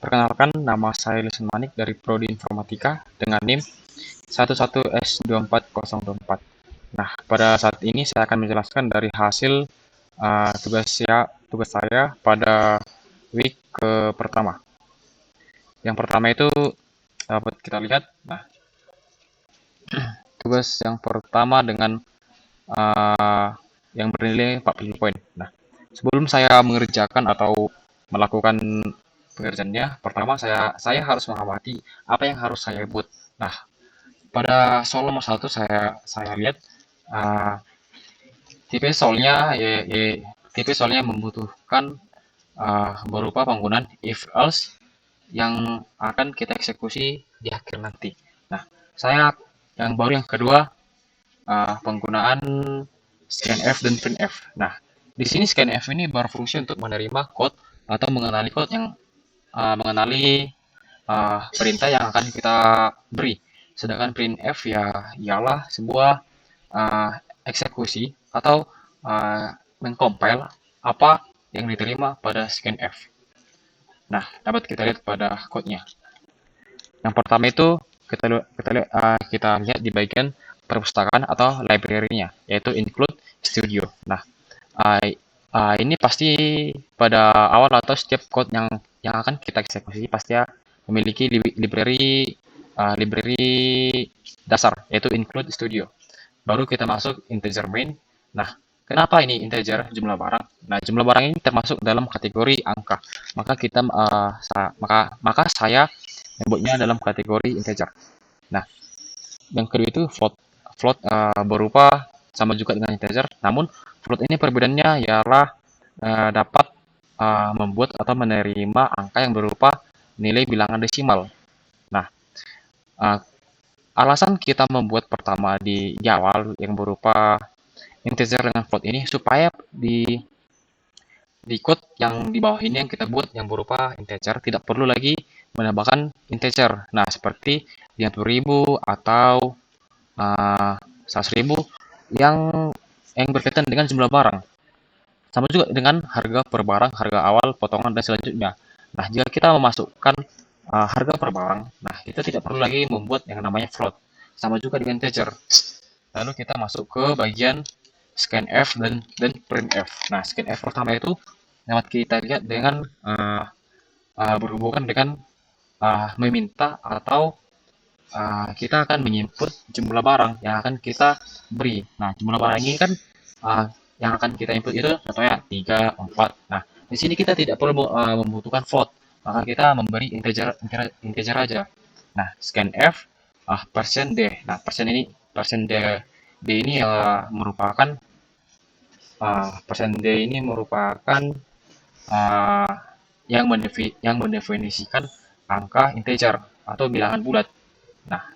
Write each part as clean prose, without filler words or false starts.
Perkenalkan, nama saya Lisan Manik dari Prodi Informatika dengan NIM 11S24024. Nah, pada saat ini saya akan menjelaskan dari hasil tugas saya pada week pertama. Yang pertama itu dapat kita lihat. Nah, tugas yang pertama dengan yang bernilai 40 poin. Nah, sebelum saya mengerjakan atau melakukan pengerjaannya, pertama saya harus mengamati apa yang harus saya buat. Nah, pada soal nomor satu saya lihat uh, tipe soalnya tipe soalnya membutuhkan berupa penggunaan if else yang akan kita eksekusi di akhir nanti. Nah, saya yang kedua penggunaan scanf dan printf. Nah, di sini scanf ini berfungsi untuk menerima code atau mengenali code yang mengenali perintah yang akan kita beri. Sedangkan printf ya ialah sebuah eksekusi atau mengcompile apa yang diterima pada scanf. Nah, dapat kita lihat pada code-nya. Yang pertama itu kita lihat di bagian perpustakaan atau library-nya, yaitu include studio. Nah, ini pasti pada awal atau setiap code yang akan kita eksekusi pasti memiliki library dasar, yaitu include studio. Baru kita masuk integer main. Nah, kenapa ini integer jumlah barang? Nah, jumlah barang ini termasuk dalam kategori angka. Maka saya menyebutnya dalam kategori integer. Nah, yang kedua itu float. Float berupa sama juga dengan integer, namun float ini perbedaannya ialah dapat membuat atau menerima angka yang berupa nilai bilangan desimal. Nah, alasan kita membuat pertama di awal yang berupa integer dengan float ini supaya di code yang di bawah ini yang kita buat yang berupa integer tidak perlu lagi menambahkan integer. Nah, seperti 50.000 atau 100.000 yang berkaitan dengan jumlah barang. Sama juga dengan harga per barang, harga awal, potongan, dan selanjutnya. Nah, jika kita memasukkan harga per barang, nah kita tidak perlu lagi membuat yang namanya float. Sama juga dengan integer. Lalu kita masuk ke bagian scanf dan printf. Nah, scanf pertama itu dapat kita lihat dengan berhubungan dengan meminta atau kita akan menginput jumlah barang yang akan kita beri. Nah, jumlah barang ini kan yang akan kita input itu contohnya 3, 4. Nah, di sini kita tidak perlu membutuhkan float, maka kita memberi integer aja. Nah, scanf persen %d. Nah, persen d ini merupakan persen d ini merupakan yang mendefinisikan angka integer atau bilangan bulat. Nah,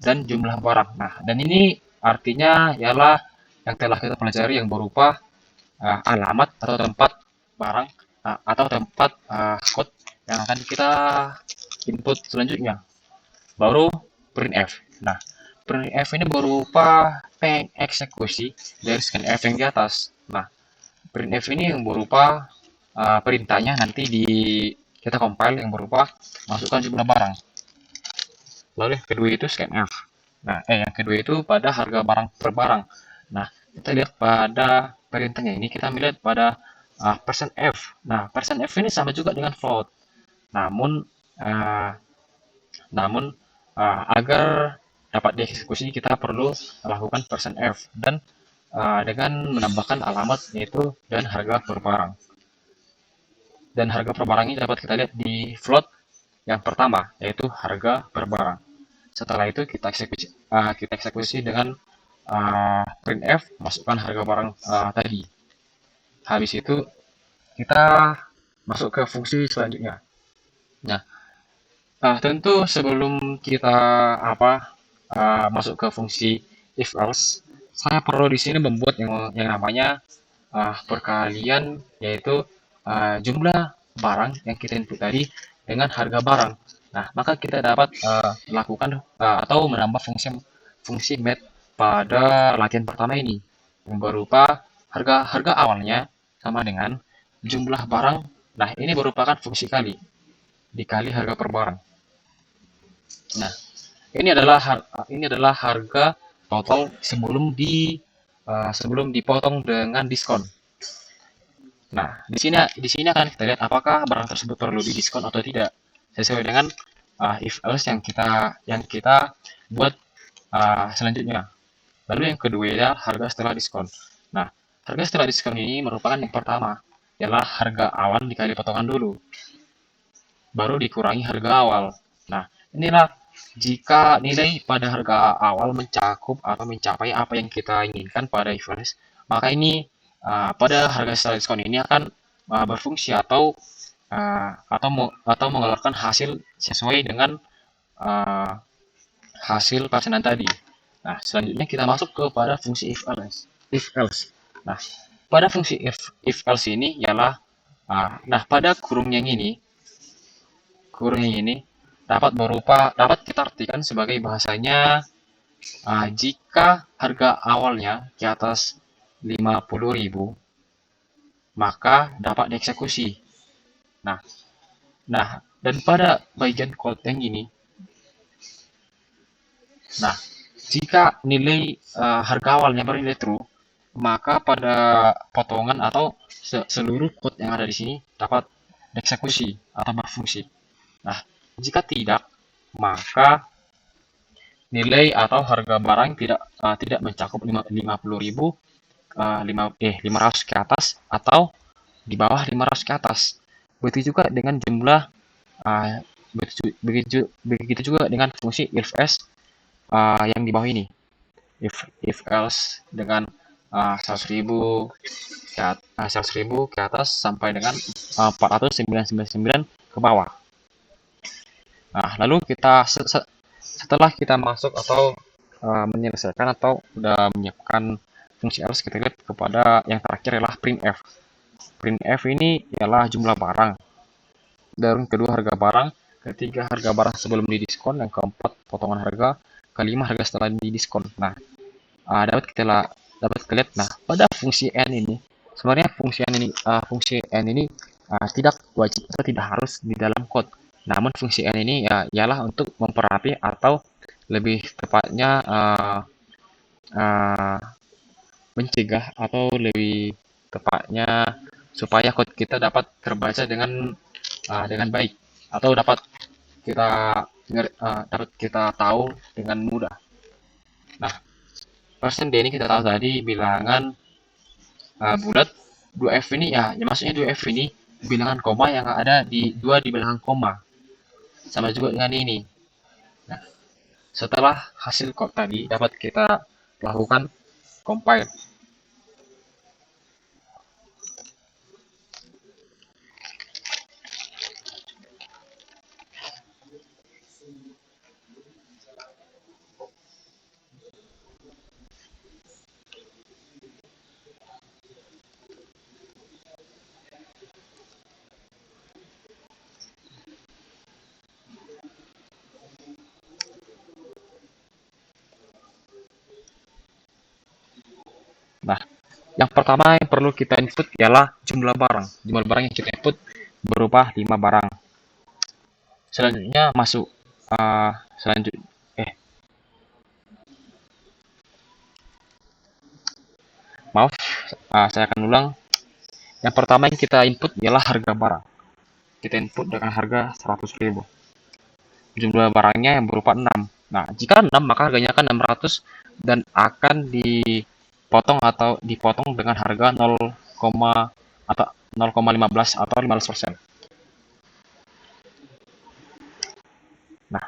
dan jumlah barang. Nah, dan ini artinya ialah yang telah kita pelajari yang berupa alamat atau tempat barang atau tempat code yang akan kita input selanjutnya. Baru printf. Nah, printf ini berupa pengeksekusi dari scanf yang di atas. Nah, printf ini yang berupa perintahnya nanti kita compile yang berupa masukkan jumlah barang. Lalu yang kedua itu scanf. Nah, yang kedua itu pada harga barang per barang. Nah, kita lihat pada perintahnya ini kita melihat pada persen %f. Nah, persen %f ini sama juga dengan float. Namun agar dapat dieksekusi kita perlu melakukan persen %f dan dengan menambahkan alamat yaitu dan harga per barang. Dan harga per barang ini dapat kita lihat di float yang pertama yaitu harga per barang. Setelah itu kita eksekusi dengan printf, masukkan harga barang tadi. Habis itu kita masuk ke fungsi selanjutnya. Nah, tentu sebelum kita masuk ke fungsi if else, saya perlu di sini membuat yang namanya perkalian, yaitu jumlah barang yang kita input tadi dengan harga barang. Nah, maka kita dapat melakukan atau menambah fungsi math pada latihan pertama ini yang berupa harga awalnya sama dengan jumlah barang. Nah, ini merupakan fungsi kali. dikali harga per barang. Nah, ini adalah harga total sebelum dipotong dengan diskon. Nah, di sini akan kita lihat apakah barang tersebut perlu didiskon atau tidak sesuai dengan if else yang kita buat selanjutnya. Lalu yang kedua ya harga setelah diskon. Nah, harga setelah diskon ini merupakan yang pertama ialah harga awal dikali potongan dulu, baru dikurangi harga awal. Nah, inilah jika nilai pada harga awal mencakup atau mencapai apa yang kita inginkan pada reference, maka ini pada harga setelah diskon ini akan berfungsi atau mengeluarkan hasil sesuai dengan uh, hasil persenan tadi. Nah, selanjutnya kita masuk kepada fungsi if else. If else. Nah, pada fungsi if else ini ialah nah pada kurung yang ini dapat kita artikan sebagai bahasanya jika harga awalnya di atas 50.000 maka dapat dieksekusi. Nah, dan pada bagian code yang ini, nah jika nilai harga awalnya bernilai true, maka pada potongan atau seluruh code yang ada di sini dapat dieksekusi atau berfungsi. Nah, jika tidak, maka nilai atau harga barang tidak mencakup 50.000 500 ke atas atau di bawah 500 ke atas. Begitu juga dengan jumlah begitu juga dengan fungsi if else yang di bawah ini. If else dengan 100.000 ke atas sampai dengan 499 ke bawah. Nah, lalu setelah kita masuk atau menyelesaikan atau sudah menyiapkan fungsi else, kita lihat kepada yang terakhir adalah printf. Printf ini ialah jumlah barang, dan kedua harga barang, ketiga harga barang sebelum didiskon, yang keempat potongan harga, kelima harga setelah didiskon. Nah, dapat kita lihat. Nah, pada fungsi n ini sebenarnya fungsi n ini tidak wajib atau tidak harus di dalam code. Namun fungsi n ini ialah untuk memperapi atau lebih tepatnya mencegah atau lebih tepatnya supaya code kita dapat terbaca dengan baik atau dapat kita tahu dengan mudah. Nah, persen D ini kita tahu tadi bilangan bulat. 2F ini maksudnya 2F ini bilangan koma yang ada di bilangan koma. Sama juga dengan ini. Nah, setelah hasil code tadi dapat kita lakukan compile. Nah, yang pertama yang perlu kita input ialah jumlah barang. Jumlah barang yang kita input berupa 5 barang. Selanjutnya masuk maaf, saya akan ulang. Yang pertama yang kita input ialah harga barang. Kita input dengan harga 100.000. Jumlah barangnya yang berupa 6. Nah, jika 6 maka harganya akan 600 dan akan dipotong dengan harga 0,15 atau 15%. Nah,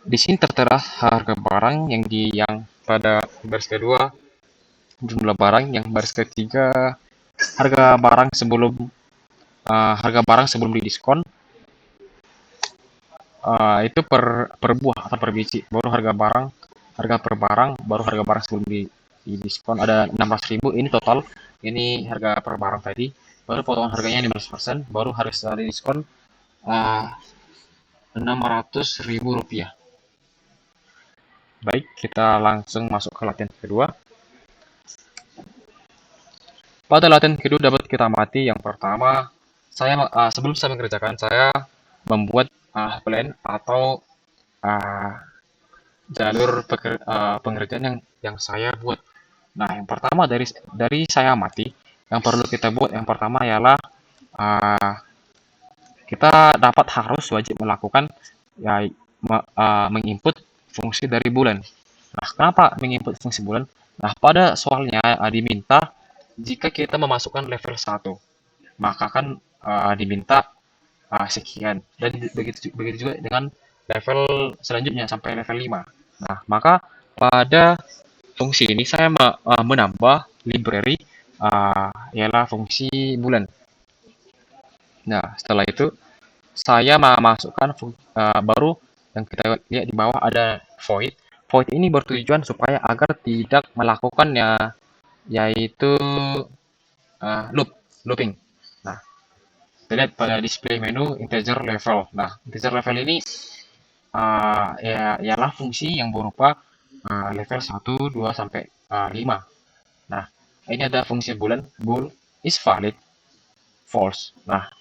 di sini tertera harga barang yang pada baris kedua, jumlah barang yang baris ketiga, harga barang sebelum didiskon, itu per buah atau per biji, baru harga per barang, baru harga barang sebelum didiskon ada 600.000. Ini total, ini harga per barang tadi, baru potongan harganya 15%, baru harga setelah didiskon 600.000 rupiah. Baik, kita langsung masuk ke latihan kedua. Pada latihan kedua dapat kita amati yang pertama, sebelum saya mengerjakan, saya membuat plan atau uh, jalur pengerjaan yang saya buat. Nah, yang pertama dari saya amati, yang perlu kita buat yang pertama ialah uh, kita dapat harus wajib melakukan ya menginput fungsi dari bulan. Nah, kenapa menginput fungsi bulan? Nah, pada soalnya diminta jika kita memasukkan level 1, maka kan diminta sekian. Dan begitu begitu juga dengan level selanjutnya sampai level 5. Nah, maka pada fungsi ini saya menambah library ialah fungsi bulan. Nah, setelah itu saya memasukkan baru yang kita lihat di bawah ada void. Void ini bertujuan supaya agar tidak melakukannya yaitu looping. Nah, kita lihat pada display menu integer level. Nah, integer level ini ya ialah fungsi yang berupa level 1, 2 sampai 5. Nah, ini ada fungsi bulan, bool is valid, false. Nah,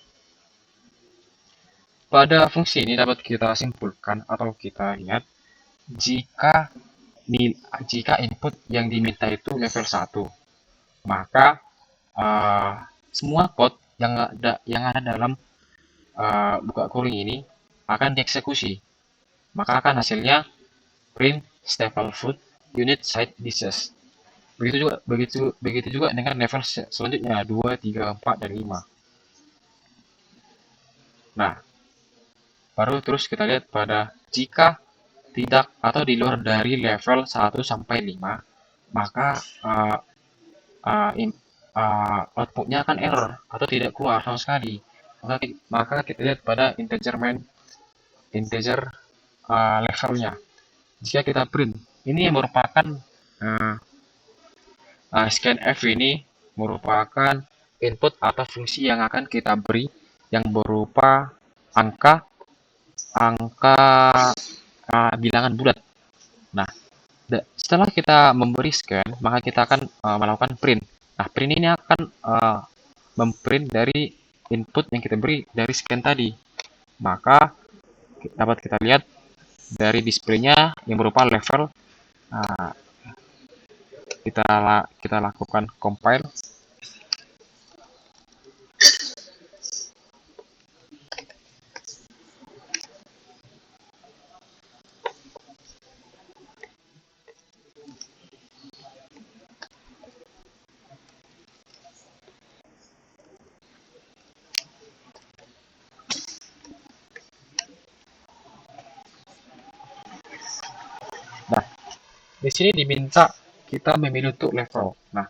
pada fungsi ini dapat kita simpulkan atau kita lihat jika jika input yang diminta itu level 1, maka uh, semua code yang ada dalam buka kurung ini akan dieksekusi. Maka akan hasilnya print staple food unit site dishes. Begitu juga dengan level selanjutnya 2, 3, 4 dan 5. Nah, baru terus kita lihat pada jika tidak atau di luar dari level 1 sampai 5, maka uh, outputnya akan error atau tidak keluar sama sekali. Maka kita lihat pada integer levelnya. Jika kita print, ini yang merupakan uh, scanf ini merupakan input atau fungsi yang akan kita beri yang berupa angka angka bilangan bulat. Nah, setelah kita memberi scan, maka kita akan melakukan print. Nah, print ini akan memprint dari input yang kita beri dari scan tadi. Maka dapat kita lihat dari displaynya yang berupa level. uh, kita lakukan compile. Nah, di sini diminta kita memilih untuk level. Nah,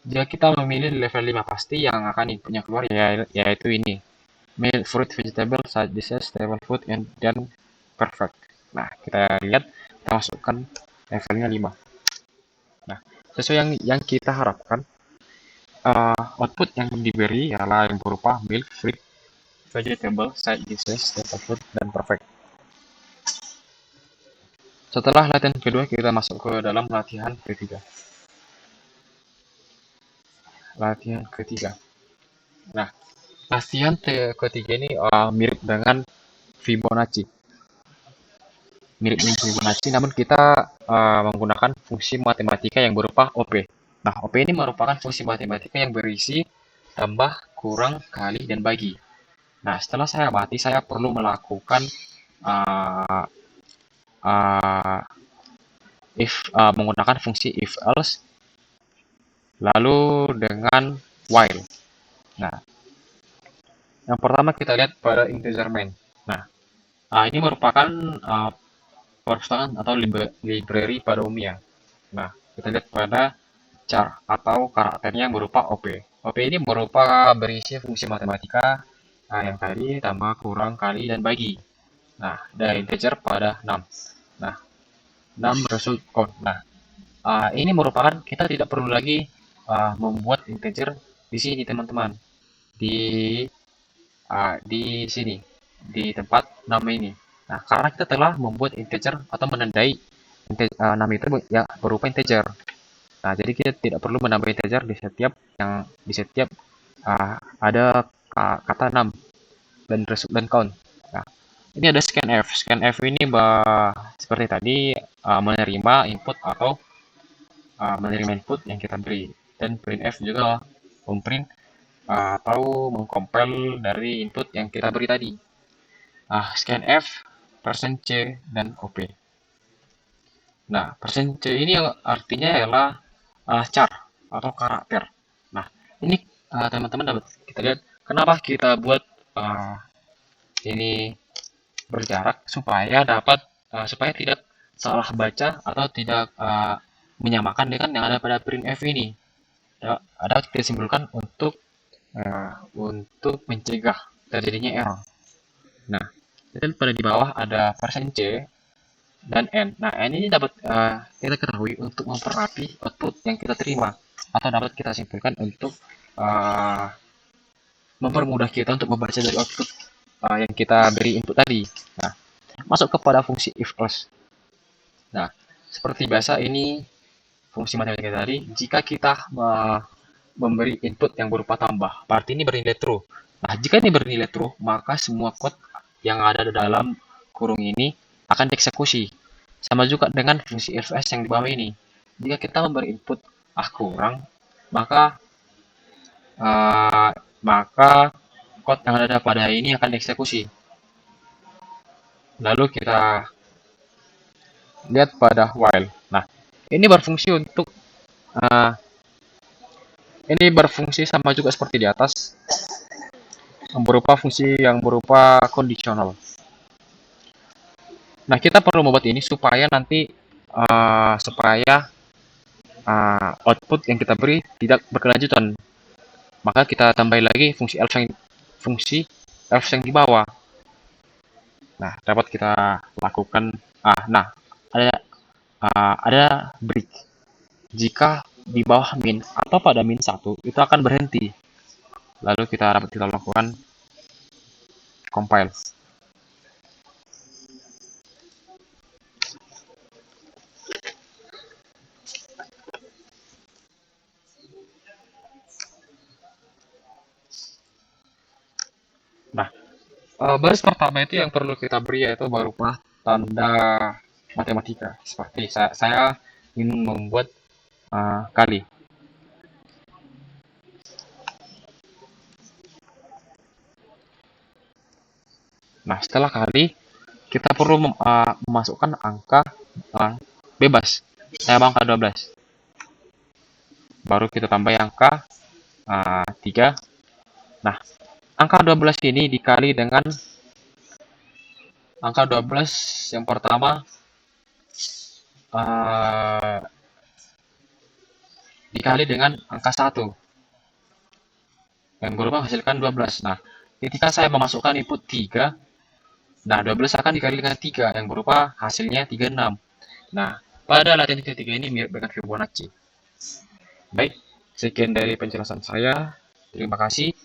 jika kita memilih level 5, pasti yang akan inputnya keluar yaitu ini. Meal, fruit, vegetable, side dishes, table food, dan perfect. Nah, kita lihat, kita masukkan levelnya 5. Nah, sesuai yang kita harapkan, output yang diberi ialah yang berupa milk, fruit, vegetable, side dishes, table food, dan perfect. Setelah latihan kedua, kita masuk ke dalam latihan ketiga. Nah, latihan ketiga ini mirip dengan Fibonacci. Namun kita menggunakan fungsi matematika yang berupa OP. Nah, OP ini merupakan fungsi matematika yang berisi tambah, kurang, kali, dan bagi. Nah, setelah saya amati, saya perlu melakukan uh, uh, menggunakan fungsi if else, lalu dengan while. Nah, yang pertama kita lihat pada integer main. Nah, ini merupakan perpustakaan atau library pada umumnya. Nah, kita lihat pada char atau karakternya yang berupa OP. OP ini berupa berisi fungsi matematika yang tadi tambah, kurang, kali, dan bagi. Nah, dari integer pada 6. Nah, 6 result count. Nah, ini merupakan kita tidak perlu lagi membuat integer di sini teman-teman. Di sini di tempat nama ini. Nah, karena kita telah membuat integer atau menandai nama itu ya berupa integer. Nah, jadi kita tidak perlu menambah integer di setiap ada kata 6 dan count. Nah, ini ada scanf. Scanf ini seperti tadi menerima input atau menerima input yang kita beri. Dan printf juga memprint atau mengcompile dari input yang kita beri tadi. Scanf, %c, dan op. Nah, %c ini artinya adalah char atau karakter. Nah, ini teman-teman dapat kita lihat kenapa kita buat uh, ini berjarak supaya tidak salah baca atau tidak menyamakan dengan yang ada pada printf ini. Ada kita simpulkan untuk mencegah terjadinya error. Nah, dan pada di bawah ada %c dan n. Nah, n ini dapat kita ketahui untuk memperrapi output yang kita terima atau dapat kita simpulkan untuk mempermudah kita untuk membaca dari output yang kita beri input tadi. Nah, masuk kepada fungsi if else. Nah, seperti biasa ini fungsi matematika tadi, jika kita memberi input yang berupa tambah, berarti ini bernilai true. Nah, jika ini bernilai true, maka semua code yang ada di dalam kurung ini akan dieksekusi. Sama juga dengan fungsi if else yang di bawah ini. Jika kita memberi input kurang, maka code yang ada pada ini akan dieksekusi. Lalu kita lihat pada while. Nah, ini berfungsi sama juga seperti di atas, berupa fungsi yang berupa kondisional. Nah, kita perlu membuat ini supaya nanti output yang kita beri tidak berkelanjutan. Maka kita tambah lagi fungsi else yang di bawah. Nah, dapat kita lakukan. Ada break. Jika di bawah min atau pada min 1 itu akan berhenti. Lalu kita lakukan compile. Nah, baris pertama itu yang perlu kita beri yaitu berupa tanda matematika. Seperti saya ingin membuat kali. Nah, setelah kali, kita perlu memasukkan angka bebas. Saya mau angka 12. Baru kita tambah angka 3. Nah, angka 12 ini dikali dengan angka 12 yang pertama dikali dengan angka 1 yang berupa menghasilkan 12. Nah, ketika saya memasukkan input 3, nah 12 akan dikali dengan 3 yang berupa hasilnya 36. Nah, pada latihan ketiga ini mirip dengan Fibonacci. Baik, sekian dari penjelasan saya. Terima kasih.